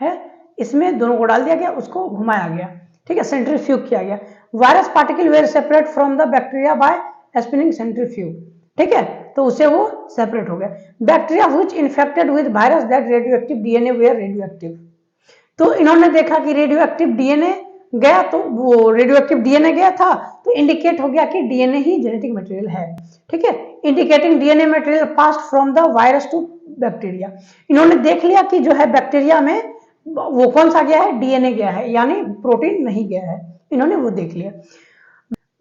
S1: है, इसमें दोनों को डाल दिया गया, उसको घुमाया गया, ठीक है, सेंट्रीफ्यूग किया गया। Virus particle were separate from the bacteria by spinning centrifuge, ठीक है, तो उससे वो सेपरेट हो गया। Bacteria which infected with virus that radioactive DNA were radioactive. तो इन्होंने देखा कि रेडियोएक्टिव डीएनए गया, तो वो रेडियोएक्टिव डीएनए गया था, तो इंडिकेट हो गया कि डीएनए ही जेनेटिक मटेरियल है, ठीक है। Indicating DNA material passed from the virus to bacteria. इन्होंने देख लिया कि जो है बैक्टीरिया में वो कौन सा गया है? डीएनए गया है, यानी प्रोटीन नहीं गया है, इन्होंने वो देख लिया।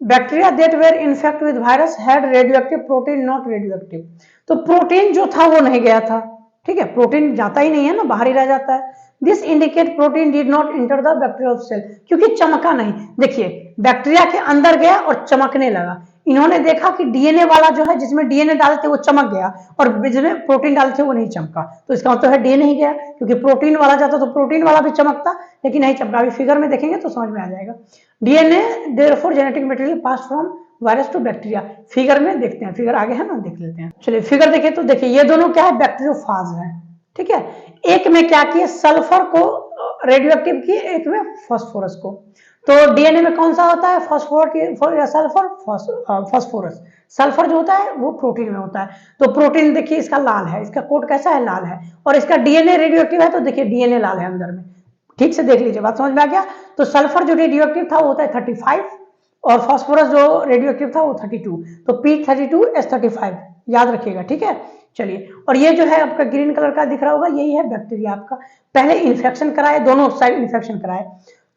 S1: Bacteria that were infect with virus had radioactive protein not radioactive. तो प्रोटीन जो था वो नहीं गया था, ठीक है, प्रोटीन जाता ही नहीं है ना, बाहर ही रह जाता है। This indicate protein did not enter the bacterial cell, क्योंकि चमका नहीं। देखिए, बैक्टीरिया के अंदर गया और चमकने लगा। इन्होंने देखा कि डीएनए वाला जो है, जिसमें डीएनए डाले थे वो चमक गया, और जिसमें प्रोटीन डाले थे वो नहीं चमका। तो इसका मतलब है डीएनए ही गया, क्योंकि प्रोटीन वाला जाता तो प्रोटीन वाला भी चमकता, लेकिन नहीं चमका। अभी फिगर में देखेंगे तो समझ में आ जाएगा। DNA therefore genetic material pass from virus to bacteria. Figure में देखते हैं, फिगर आगे है ना, देख लेते हैं। चलिए फिगर देखिए, तो देखिए ये दोनों क्या है? बैक्टीरियोफाज है, ठीक है। एक में क्या किया? सल्फर को रेडियोएक्टिव किए, एक में फास्फोरस को। तो डीएनए में कौन सा होता है? Sulphur phosphorus. सल्फर जो होता है वो प्रोटीन में होता है। तो प्रोटीन देखिए इसका लाल है, इसका कोड कैसा है? लाल है। और इसका डीएनए रेडियोएक्टिव है, तो देखिए डीएनए लाल है अंदर में, ठीक से देख लीजिए, बात समझ में आ गया। तो सल्फर जो रेडियोएक्टिव था वो होता है 35, और फास्फोरस जो रेडियोएक्टिव था वो 32। तो P32S35 याद रखिएगा, ठीक है। चलिए, और ये जो है आपका ग्रीन कलर का दिख रहा होगा, यही है बैक्टीरिया आपका। पहले इन्फेक्शन कराए, दोनों साइड इन्फेक्शन कराए।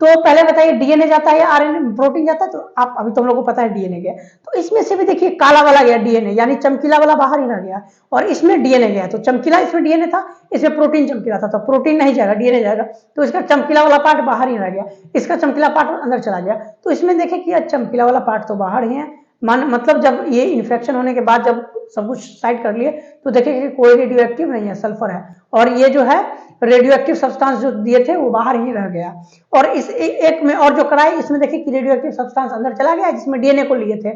S1: तो पहले बताइए डीएनए जाता है या आरएनए प्रोटीन जाता है? तो आप अभी तुम लोगों को पता है डीएनए गया। तो इसमें से भी देखिए काला वाला गया डीएनए, यानी चमकीला वाला बाहर ही रह गया, और इसमें डीएनए गया। तो चमकीला इसमें डीएनए था, इसमें प्रोटीन चमकीला था, तो प्रोटीन नहीं जाएगा, डीएनए जाएगा। तो इसका चमकीला वाला पार्ट बाहर ही रह गया, इसका चमकीला पार्ट अंदर चला गया। तो इसमें देखे कि चमकीला वाला पार्ट तो बाहर ही है, मतलब जब ये इन्फेक्शन होने के बाद जब सब कुछ साइड कर लिए तो देखे कि कोई रेडियो एक्टिव नहीं है, सल्फर है। और ये जो है रेडियो एक्टिव सब्सटेंस जो दिए थे वो बाहर ही रह गया। और इस एक में और जो कराई, इसमें देखिए कि रेडियो एक्टिव सब्सटेंस अंदर चला गया, जिसमें डीएनए को लिए थे।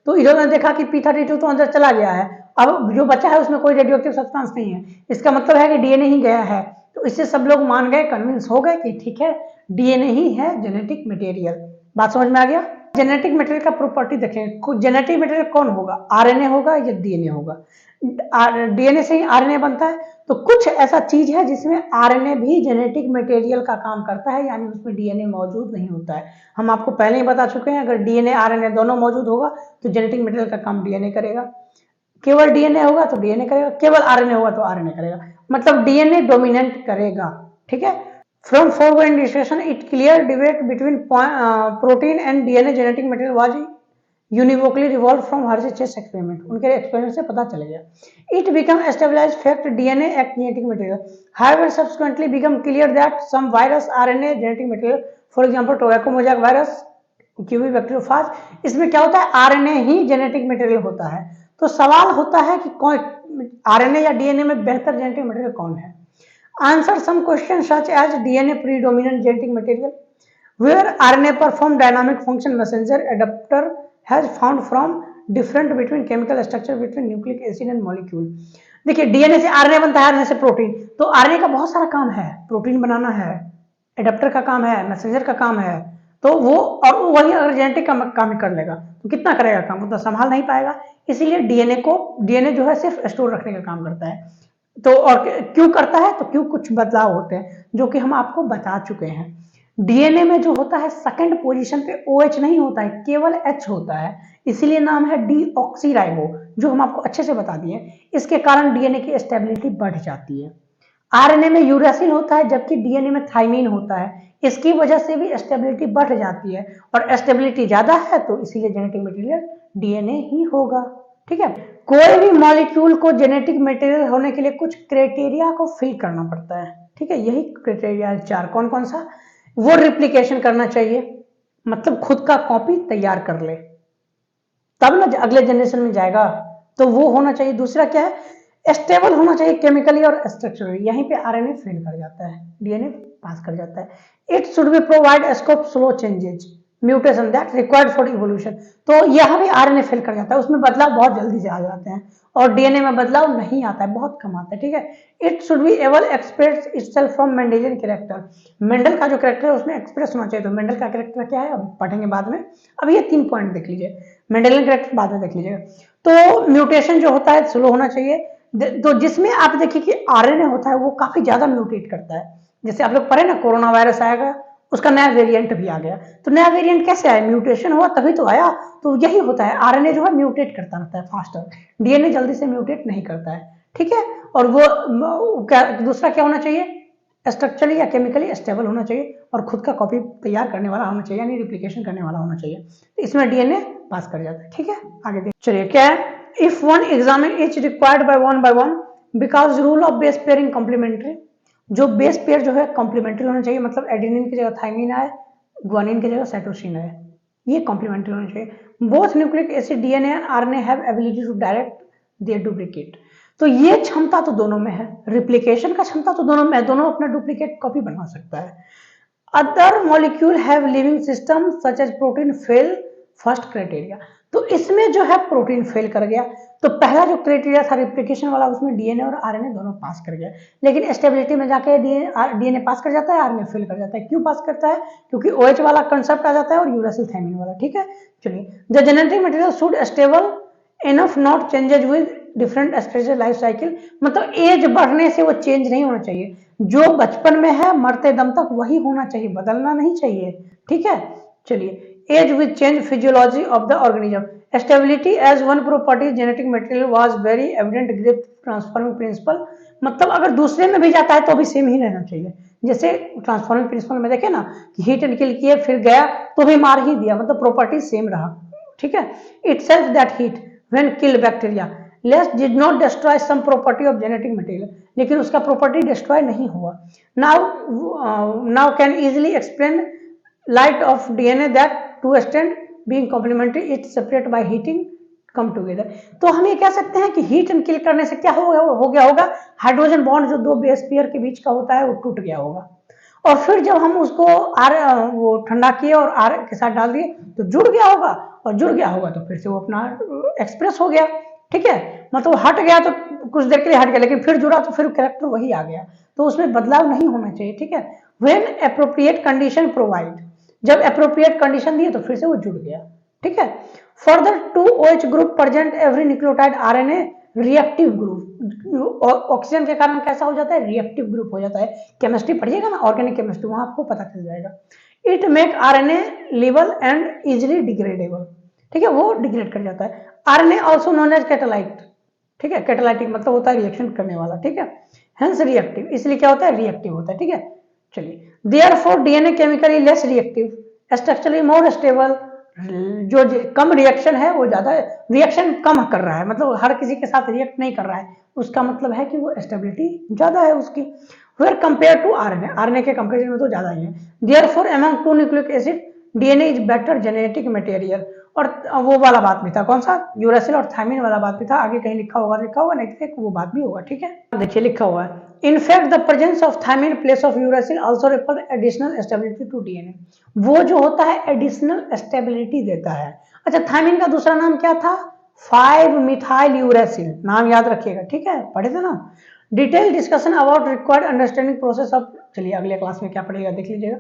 S1: तो इन्होंने देखा कि P32 तो अंदर चला गया है, अब जो बचा है उसमें कोई रेडियो एक्टिव सब्सटेंस नहीं है। इसका मतलब है कि डीएनए ही गया है। तो इससे सब लोग मान गए, कन्विंस हो गए कि ठीक है, डीएनए ही है जेनेटिक मटेरियल। बात समझ में आ गया। जेनेटिक मटेरियल का प्रॉपर्टी देखेंगे, जेनेटिक मटेरियल कौन होगा, आरएनए होगा या डीएनए होगा। डीएनए से ही आरएनए बनता है, तो कुछ ऐसा चीज है जिसमें आरएनए भी जेनेटिक मटेरियल का काम करता है, यानी उसमें डीएनए मौजूद नहीं होता है। हम आपको पहले ही बता चुके हैं, अगर डीएनए आरएनए दोनों मौजूद होगा तो जेनेटिक मटेरियल का काम डीएनए करेगा, केवल डीएनए होगा तो डीएनए करेगा, केवल आरएनए होगा तो आरएनए करेगा, मतलब डीएनए डोमिनेंट करेगा, ठीक है। From foregoing discussion, it clear debate between protein and DNA genetic material was univocally revolved from Hershey Chase experiment. उनके एक्सपेरिमेंट से पता चल गया। It became established fact DNA act genetic material. However, subsequently become clear that some virus RNA genetic material, for example, tobacco mosaic virus, QB bacteriophage, इसमें क्या होता है, RNA ही genetic material होता है। तो सवाल होता है कि कौन आरएनए या डीएनए में बेहतर जेनेटिक मटेरियल कौन है। Answer some questions such as DNA predominant genetic material, where RNA perform dynamic function messenger adapter has found from different between chemical structure between nucleic acid and molecule। देखिए DNA से RNA बनता है, RNA से protein, तो RNA का बहुत सारा काम है, प्रोटीन बनाना है, एडेप्टर का काम है, मैसेंजर का काम है, तो वो और वही अगर जेनेटिक का काम कर लेगा तो कितना करेगा काम, उतना संभाल नहीं पाएगा। इसीलिए डीएनए जो है सिर्फ स्टोर रखने का काम करता है। तो और क्यों करता है, तो क्यों कुछ बदलाव होते हैं जो कि हम आपको बता चुके हैं। डीएनए में जो होता है सेकंड पोजीशन पे OH नहीं होता है, केवल H होता है, इसीलिए नाम है डीऑक्सीराइबो, जो हम आपको अच्छे से बता दिए। इसके कारण डीएनए की स्टेबिलिटी बढ़ जाती है। आरएनए में यूरासिल होता है जबकि डीएनए में थाइमिन होता है, इसकी वजह से भी स्टेबिलिटी बढ़ जाती है, और स्टेबिलिटी ज्यादा है तो इसीलिए जेनेटिक मटेरियल डीएनए ही होगा, ठीक है। कोई भी मॉलिक्यूल को जेनेटिक मटेरियल होने के लिए कुछ क्राइटेरिया को फिल करना पड़ता है, ठीक है। यही क्राइटेरिया 4, कौन कौन सा, वो रिप्लिकेशन करना चाहिए, मतलब खुद का कॉपी तैयार कर ले, तब ना अगले जनरेशन में जाएगा, तो वो होना चाहिए। दूसरा क्या है, स्टेबल होना चाहिए केमिकली और स्ट्रक्चरली, यहीं पे आरएनए फेल कर जाता है, डीएनए पास कर जाता है। It should be provide scope slow changes mutation that required for evolution, तो यहाँ भी आरएनए फेल कर जाता है, उसमें बदलाव बहुत जल्दी से आ जाते हैं, और डीएनए में बदलाव नहीं आता है, बहुत कम आता है, ठीक है। It should be able express itself from Mendelian character, Mendel का जो कैरेक्टर है उसमें एक्सप्रेस होना चाहिए। तो मेंडल का कैरेक्टर क्या है अब पढ़ेंगे बाद में, अब ये 3 पॉइंट देख लीजिए, मेंडेलियन कैरेक्टर बाद में देख लीजिएगा। तो म्यूटेशन जो होता है स्लो होना चाहिए, तो जिसमें आप देखिए कि आरएनए होता है वो काफी ज्यादा म्यूटेट करता है। जैसे आप लोग पढ़े ना, कोरोना वायरस आएगा, उसका नया वेरिएंट भी आ गया, तो नया वेरिएंट कैसे आया, म्यूटेशन हुआ तभी तो आया। तो यही होता है, आरएनए जो है म्यूटेट करता रहता है फास्टर, डीएनए जल्दी से म्यूटेट नहीं करता है, ठीक है। और वो दूसरा क्या होना चाहिए, स्ट्रक्चरली या केमिकली स्टेबल होना चाहिए, और खुद का कॉपी तैयार करने वाला होना चाहिए, यानी रिप्लिकेशन करने वाला होना चाहिए। तो इसमें डीएनए पास कर जाता है, ठीक है। आगे देख चलिए क्या है, if one examine each required by one because rule of base pairing complementary, जो बेस पेयर जो है कॉम्प्लीमेंट्री होना चाहिए, मतलब एडेनिन की जगह थाइमिन आए, ग्वानिन की जगह साइटोसिन आए, ये कॉम्प्लीमेंट्री होना चाहिए। Both nucleic acid DNA and RNA have ability to direct their duplicate, तो ये क्षमता तो दोनों में है, रिप्लिकेशन का क्षमता तो दोनों में है, दोनों अपना डुप्लीकेट कॉपी बना सकता है। Other molecule have living system such as protein fail first criteria, तो इसमें जो है प्रोटीन फेल कर गया, तो पहला जो क्राइटेरिया था रिप्लिकेशन वाला उसमें डीएनए और आरएनए दोनों पास कर गया, लेकिन स्टेबिलिटी में जाके डीएनए पास कर जाता है, आरएनए फेल कर जाता है। क्यों पास करता है, क्योंकि OH वाला कंसेप्ट आ जाता है और यूरासिल थाइमिन वाला, ठीक है। चलिए, the genetic material should stable enough not changes with different stage life cycle, मतलब एज बढ़ने से वो चेंज नहीं होना चाहिए, जो बचपन में है मरते दम तक वही होना चाहिए, बदलना नहीं चाहिए, ठीक है। चलिए, as with change physiology of the organism, stability as one property genetic material was very evident grip transforming principle, मतलब अगर दूसरे में भी जाता है तो भी सेम ही रहना चाहिए। जैसे ट्रांसफॉर्मिंग प्रिंसिपल में देखे ना कि हीट एंड किल किए फिर गया तो भी मार ही दिया, मतलब प्रॉपर्टी सेम रहा, ठीक है। Itself that heat when kill bacteria less did not destroy sum property of genetic material, लेकिन उसका प्रॉपर्टी डिस्ट्रॉय नहीं हुआ। Now can easily explain light of DNA that to extent being complementary it separate by heating come together, तो हम ये कह सकते हैं कि हीट एंड किल करने से क्या हो गया होगा, हाइड्रोजन बॉन्ड जो दो बेस पेयर के बीच का होता है वो टूट गया होगा, और फिर जब हम उसको वो ठंडा किए और आर के साथ डाल दिए तो जुड़ गया होगा, और जुड़ गया होगा तो फिर से वो अपना एक्सप्रेस हो गया, ठीक है। मतलब हट गया तो कुछ देर के लिए हट गया, लेकिन फिर जुड़ा तो फिर कैरेक्टर वही आ गया, तो उसमें बदलाव नहीं होना चाहिए, ठीक है। व्हेन एप्रोप्रिएट कंडीशन प्रोवाइड, जब अप्रोप्रिएट कंडीशन दी तो फिर से वो जुड़ गया, ठीक है। Further 2OH group present every nucleotide RNA reactive group, oxygen के कारण कैसा हो जाता है, रिएक्टिव ग्रुप हो जाता है। केमिस्ट्री पढ़िएगा ना, ऑर्गेनिक केमिस्ट्री, वहां आपको पता चल जाएगा। It make RNA label and easily degradable, ठीक है, वो डिग्रेड कर जाता है। आरएनए आल्सो नोन एज कैटालाइट, ठीक है, कैटालाइटिक मतलब होता है रिएक्शन करने वाला, ठीक है, हेंस रिएक्टिव, इसलिए क्या होता है, रिएक्टिव होता है, ठीक है। चलिए, therefore DNA chemically less reactive, structurally more stable, जो कम रिएक्शन है वो ज्यादा रिएक्शन कम कर रहा है, मतलब हर किसी के साथ रिएक्ट नहीं कर रहा है, उसका मतलब है कि वो स्टेबिलिटी ज्यादा है उसकी। Where compare to RNA, RNA के कंपेरिजन में तो ज्यादा ही है। Therefore among two nucleic acid DNA is better genetic material, और वो वाला बात भी था, कौन सा, यूरासिल और थायमिन वाला बात भी था, आगे कहीं लिखा होगा नहीं तो वो बात भी होगा, ठीक है। देखिए लिखा हुआ है, in fact the presence of thymine place of uracil also refer additional stability to DNA, वो जो होता है एडिशनल स्टेबिलिटी देता है। अच्छा, थायमिन का दूसरा नाम क्या था, 5 मिथाइल यूरासिल, नाम याद रखिएगा, ठीक है, पढ़े थे ना। Detail discussion about required understanding process of, चलिए अगले क्लास में क्या पढ़ेगा देख लीजिएगा।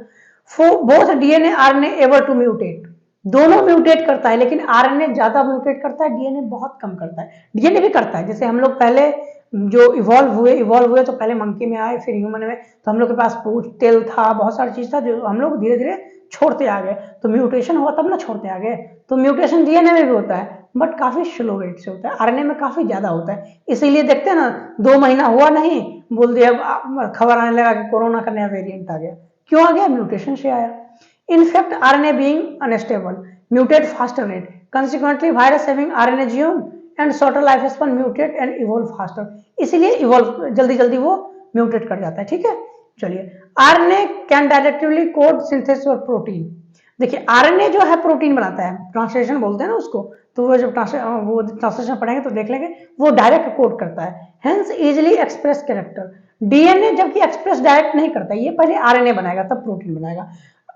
S1: For both DNA RNA ever to mutate, दोनों म्यूटेट करता है, लेकिन आरएनए ज्यादा म्यूटेट करता है, डीएनए बहुत कम करता है। डीएनए भी करता है, जैसे हम लोग पहले जो इवॉल्व हुए तो पहले मंकी में आए, फिर ह्यूमन में, तो हम लोग के पास पूछ तेल था, बहुत सारी चीज था जो हम लोग धीरे धीरे छोड़ते आ गए, तो म्यूटेशन हुआ तब ना छोड़ते आ गए। तो म्यूटेशन डीएनए में भी होता है, बट काफी स्लो रेट से होता है, आरएनए में काफी ज्यादा होता है। इसीलिए देखते हैं ना, 2 महीना हुआ नहीं, बोल दिया, खबर आने लगा कि कोरोना का नया वेरिएंट आ गया। क्यों आ गया, म्यूटेशन से आया। In fact RNA being unstable mutate faster rate, consequently virus having RNA genome and shorter life span mutate and evolve faster, इसलिए इवॉल्व जल्दी जल्दी वो म्यूटेट कर जाता है, ठीक है। चलिए, RNA can directly code synthesis of protein, देखिए आरएनए जो है प्रोटीन बनाता है, ट्रांसलेशन बोलते हैं ना उसको, तो वो जब ट्रांसलेशन पढ़ेंगे तो देख लेंगे, वो डायरेक्ट कोड करता है, hence easily express character. DNA जबकि एक्सप्रेस डायरेक्ट नहीं करता, ये पहले आरएनए बनाएगा तब प्रोटीन बनाएगा।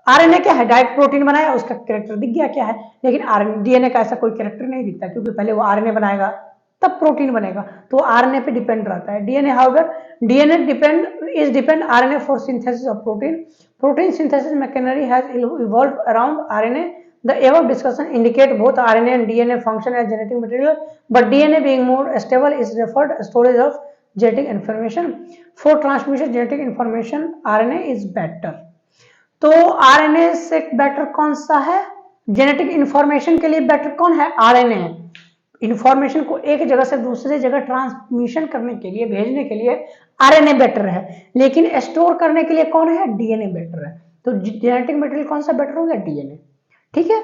S1: आरएनए क्या है, डायरेक्ट प्रोटीन बनाया, उसका कैरेक्टर दिख गया क्या है, लेकिन डीएनए का ऐसा कोई कैरेक्टर नहीं दिखता, क्योंकि पहले वो आरएनए बनाएगा तब प्रोटीन बनेगा, तो आरएनए पे डिपेंड रहता है। DNA however DNA depend RNA for synthesis of protein, protein synthesis machinery has evolved around RNA. The above discussion indicate both RNA and DNA function as genetic material, but DNA being more stable is referred storage of genetic information. For transmission genetic information, RNA is better. तो RNA से better कौन सा है, genetic information के लिए better कौन है, RNA. Information को एक जगह से दूसरे जगह ट्रांसमिशन करने के लिए, भेजने के लिए आरएनए बेटर है, लेकिन स्टोर करने के लिए कौन है, डीएनए बेटर है। तो जेनेटिक मटेरियल कौन सा बेटर हो गया, डीएनए, ठीक है।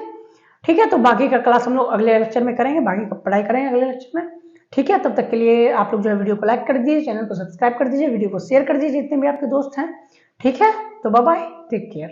S1: ठीक है, तो बाकी का क्लास हम लोग अगले लेक्चर में करेंगे, बाकी का पढ़ाई करेंगे अगले लेक्चर में, ठीक है। तब तक के लिए आप लोग जो है वीडियो को लाइक कर दीजिए, चैनल को सब्सक्राइब कर दीजिए, वीडियो को शेयर कर दीजिए जितने भी आपके दोस्त हैं, ठीक है। तो बाय बाय, टेक केयर।